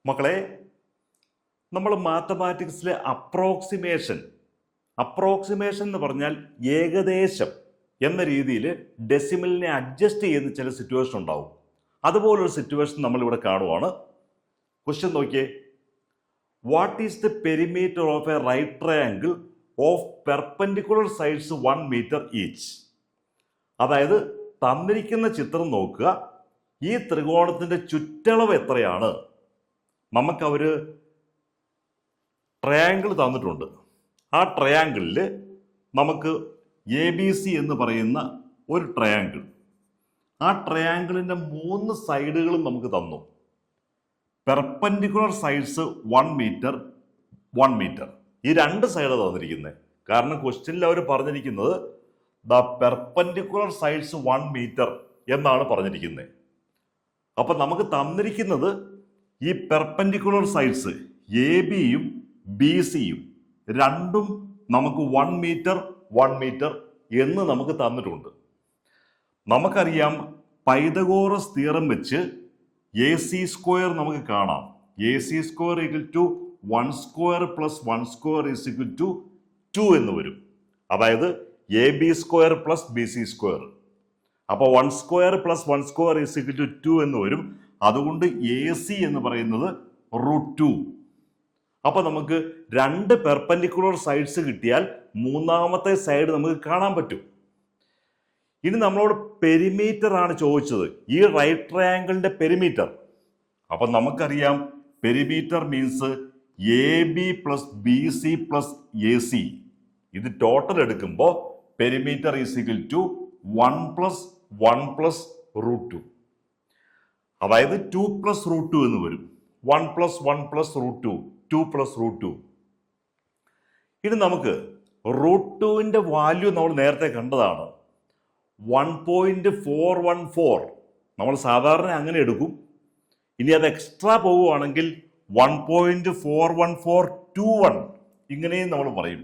മക്കളെ, നമ്മൾ മാത്തമാറ്റിക്സിലെ അപ്രോക്സിമേഷൻ എന്ന് പറഞ്ഞാൽ ഏകദേശം എന്ന രീതിയിൽ ഡെസിമലിനെ അഡ്ജസ്റ്റ് ചെയ്യുന്ന ചില സിറ്റുവേഷൻ ഉണ്ടാവും. അതുപോലൊരു സിറ്റുവേഷൻ നമ്മളിവിടെ കാണുവാണ്. ക്വസ്റ്റ്യൻ നോക്കിയേ. What is the perimeter of a right triangle of perpendicular sides 1 metre each? അതായത് തന്നിരിക്കുന്ന ചിത്രം നോക്കുക. ഈ ത്രികോണത്തിന്റെ ചുറ്റളവ് എത്രയാണ്? നമുക്കവർ ട്രയാങ്കിൾ തന്നിട്ടുണ്ട്. ആ ട്രയാങ്കിളിൽ നമുക്ക് ABC എന്ന് പറയുന്ന ഒരു ട്രയാങ്കിൾ, ആ ട്രയാങ്കിളിൻ്റെ 3 സൈഡുകളും നമുക്ക് തന്നു. Perpendicular sides 1 metre 1 metre. ഈ 2 സൈഡ് തന്നിരിക്കുന്നത്. കാരണം ക്വസ്റ്റ്യനിൽ അവർ പറഞ്ഞിരിക്കുന്നത് ദ പെർപെൻഡിക്കുലർ സൈഡ്സ് 1 മീറ്റർ എന്നാണ് പറഞ്ഞിരിക്കുന്നത്. അപ്പം നമുക്ക് തന്നിരിക്കുന്നത് ഈ പെർപെൻഡിക്കുലർ സൈഡ്സ് AB-യും BC-യും രണ്ടും നമുക്ക് 1 മീറ്റർ 1 മീറ്റർ എന്ന് നമുക്ക് തന്നിട്ടുണ്ട്. നമുക്കറിയാം, പൈതഗോറസ് തിയറം വെച്ച് AC² നമുക്ക് കാണാം. AC² = 1² + 1² = 2 എന്ന് വരും. അതായത് AB² + BC². അപ്പോൾ 1² + 1² = 2 എന്ന് വരും. അതുകൊണ്ട് AC എന്ന് പറയുന്നത് √2. അപ്പോൾ നമുക്ക് 2 പെർപെൻഡിക്കുലർ സൈഡ്സ് കിട്ടിയാൽ മൂന്നാമത്തെ സൈഡ് നമുക്ക് കാണാൻ പറ്റും. ഇനി നമ്മളോട് പെരിമീറ്റർ ആണ് ചോദിച്ചത്, ഈ റൈറ്റ് ട്രയാങ്കിളിന്റെ പെരിമീറ്റർ. അപ്പം നമുക്കറിയാം, perimeter means AB + BC + AC. ഇത് ടോട്ടൽ എടുക്കുമ്പോൾ പെരിമീറ്റർ = 1 + 1 + √2. അതായത് 2 + √2 എന്ന് വരും. 1 + 1 + √2, 2 + √2. ഇനി നമുക്ക് √2ന്റെ വാല്യൂ നമ്മൾ നേരത്തെ കണ്ടതാണ്, 1.414. നമ്മൾ സാധാരണ അങ്ങനെ എടുക്കും. ഇനി അത് എക്സ്ട്രാ പോവുകയാണെങ്കിൽ 1.41421 ഇങ്ങനെയും നമ്മൾ പറയും.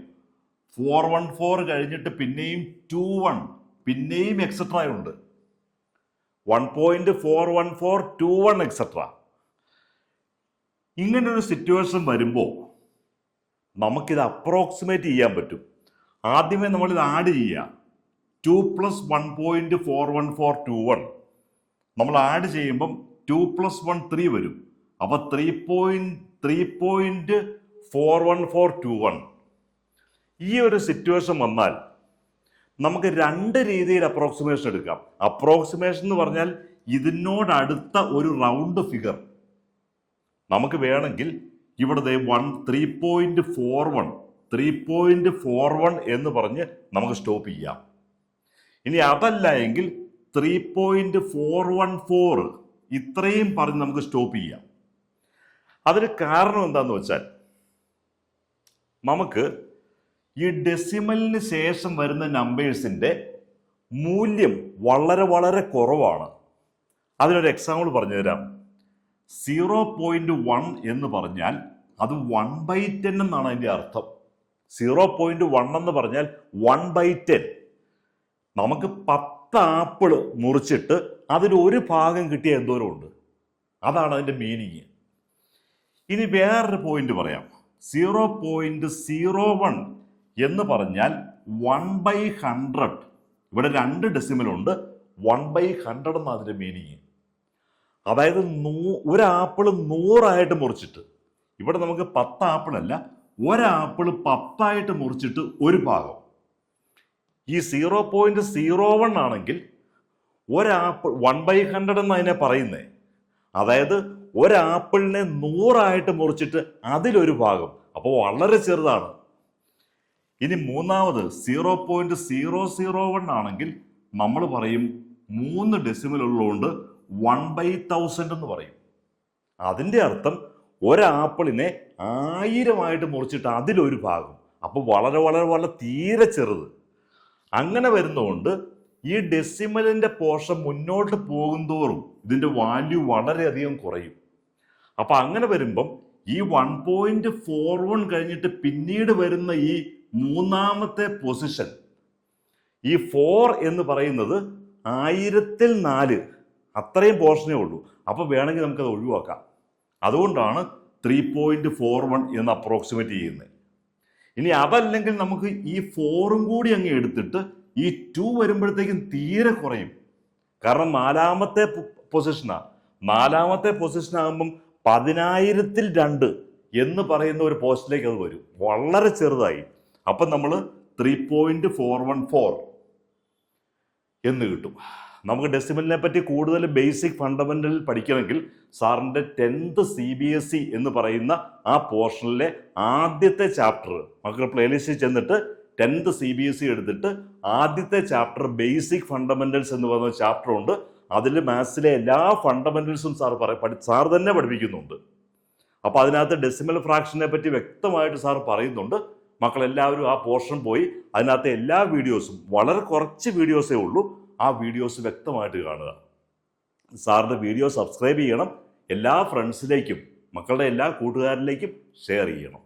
414 കഴിഞ്ഞിട്ട് പിന്നെയും 21, പിന്നെയും എക്സെട്രാ ഉണ്ട്. 1.41421 എക്സെട്രാ. ഇങ്ങനൊരു സിറ്റുവേഷൻ വരുമ്പോൾ നമുക്കിത് അപ്രോക്സിമേറ്റ് ചെയ്യാൻ പറ്റും. ആദ്യമേ നമ്മളിത് ആഡ് ചെയ്യുക. 2 + 1.41421 നമ്മൾ ആഡ് ചെയ്യുമ്പം 2 + 1 3 വരും. അപ്പോൾ 3.41421. ഈ ഒരു സിറ്റുവേഷൻ വന്നാൽ നമുക്ക് 2 രീതിയിൽ അപ്രോക്സിമേഷൻ എടുക്കാം. അപ്രോക്സിമേഷൻ എന്ന് പറഞ്ഞാൽ ഇതിനോടടുത്ത ഒരു റൗണ്ട് ഫിഗർ. നമുക്ക് വേണമെങ്കിൽ ഇവിടെ 3.41 എന്ന് പറഞ്ഞ് നമുക്ക് സ്റ്റോപ്പ് ചെയ്യാം. ഇനി അതല്ല എങ്കിൽ 3.414 ഇത്രയും പറഞ്ഞ് നമുക്ക് സ്റ്റോപ്പ് ചെയ്യാം. അതിന് കാരണം എന്താന്ന് വെച്ചാൽ, നമുക്ക് ഈ ഡെസിമലിന് ശേഷം വരുന്ന നമ്പേഴ്സിന്റെ മൂല്യം വളരെ വളരെ കുറവാണ്. അതിനൊരു എക്സാമ്പിൾ പറഞ്ഞു തരാം. 0.1 എന്ന് പറഞ്ഞാൽ അത് 1/10 എന്നാണ് അതിൻ്റെ അർത്ഥം. 0.1 എന്ന് പറഞ്ഞാൽ 1/10. നമുക്ക് 10 ആപ്പിൾ മുറിച്ചിട്ട് അതിലൊരു ഭാഗം കിട്ടിയ എന്തോരം ഉണ്ട്, അതാണ് അതിൻ്റെ മീനിങ്. ഇനി വേറൊരു പോയിന്റ് പറയാം. 0.01 എന്ന് പറഞ്ഞാൽ 1/100. ഇവിടെ 2 ഡെസിമലുണ്ട്. 1/100 എന്നാണ് അതിൻ്റെ മീനിങ്. അതായത് ഒരു ആപ്പിൾ 100 മുറിച്ചിട്ട്, ഇവിടെ നമുക്ക് 10 ആപ്പിളല്ല, ഒരാപ്പിൾ 10 മുറിച്ചിട്ട് ഒരു ഭാഗം. ഈ 0.01 ആണെങ്കിൽ ഒരാപ്പിൾ 1/100 എന്ന് അതിനെ പറയുന്നേ. അതായത് ഒരാപ്പിളിനെ 100 മുറിച്ചിട്ട് അതിലൊരു ഭാഗം. അപ്പോൾ വളരെ ചെറുതാണ്. ഇനി മൂന്നാമത് 0.001 ആണെങ്കിൽ നമ്മൾ പറയും 3 ഡെസിമൽ ഉള്ളതുകൊണ്ട് 1/1000 എന്ന് പറയും. അതിൻ്റെ അർത്ഥം ഒരാപ്പിളിനെ 1000 മുറിച്ചിട്ട് അതിലൊരു ഭാഗം. അപ്പോൾ വളരെ വളരെ വളരെ തീരെ ചെറുത്. അങ്ങനെ വരുന്നതുകൊണ്ട് ഈ ഡെസിമലിന്റെ പോർഷൻ മുന്നോട്ട് പോകുന്തോറും ഇതിന്റെ വാല്യൂ വളരെയധികം കുറയും. അപ്പൊ അങ്ങനെ വരുമ്പം ഈ 1.41 കഴിഞ്ഞിട്ട് പിന്നീട് വരുന്ന ഈ മൂന്നാമത്തെ പൊസിഷൻ, ഈ 4 എന്ന് പറയുന്നത് 1000-ൽ 4 അത്രയും പോർഷനേ ഉള്ളൂ. അപ്പൊ വേണമെങ്കിൽ നമുക്കത് ഒഴിവാക്കാം. അതുകൊണ്ടാണ് 3.41 എന്ന് അപ്രോക്സിമേറ്റ് ചെയ്യുന്നത്. ഇനി അതല്ലെങ്കിൽ നമുക്ക് ഈ 4 കൂടി അങ്ങ് എടുത്തിട്ട് ഈ 2 വരുമ്പോഴത്തേക്കും തീരെ കുറയും. കാരണം നാലാമത്തെ പൊസിഷനാകുമ്പം 10,000-2 എന്ന് പറയുന്ന ഒരു പോസ്റ്റിലേക്ക് അത് വരും, വളരെ ചെറുതായി. അപ്പം നമ്മൾ 3.414 എന്ന് കിട്ടും. നമുക്ക് ഡെസിമലിനെ പറ്റി കൂടുതൽ ബേസിക് ഫണ്ടമെന്റൽ പഠിക്കണമെങ്കിൽ സാറിൻ്റെ 10th CBSE എന്ന് പറയുന്ന ആ പോർഷനിലെ ആദ്യത്തെ ചാപ്റ്റർ മക്കൾ പ്ലേലിസ്റ്റിൽ ചെന്നിട്ട് 10th CBSE എടുത്തിട്ട് ആദ്യത്തെ ചാപ്റ്റർ ബേസിക് ഫണ്ടമെന്റൽസ് എന്ന് പറയുന്ന ചാപ്റ്റർ ഉണ്ട്. അതിൽ മാത്സിലെ എല്ലാ ഫണ്ടമെന്റൽസും സാർ തന്നെ പഠിപ്പിക്കുന്നുണ്ട്. അപ്പോൾ അതിനകത്ത് ഡെസിമൽ ഫ്രാക്ഷനെ പറ്റി വ്യക്തമായിട്ട് സാർ പറയുന്നുണ്ട്. മക്കളെല്ലാവരും ആ പോർഷൻ പോയി അതിനകത്തെ എല്ലാ വീഡിയോസും, വളരെ കുറച്ച് വീഡിയോസേ ഉള്ളൂ, ആ വീഡിയോസ് വ്യക്തമായിട്ട് കാണുക. സാറിൻ്റെ വീഡിയോ സബ്സ്ക്രൈബ് ചെയ്യണം, എല്ലാ ഫ്രണ്ട്സിലേക്കും മക്കളുടെ എല്ലാ കൂട്ടുകാരിലേക്കും ഷെയർ ചെയ്യണം.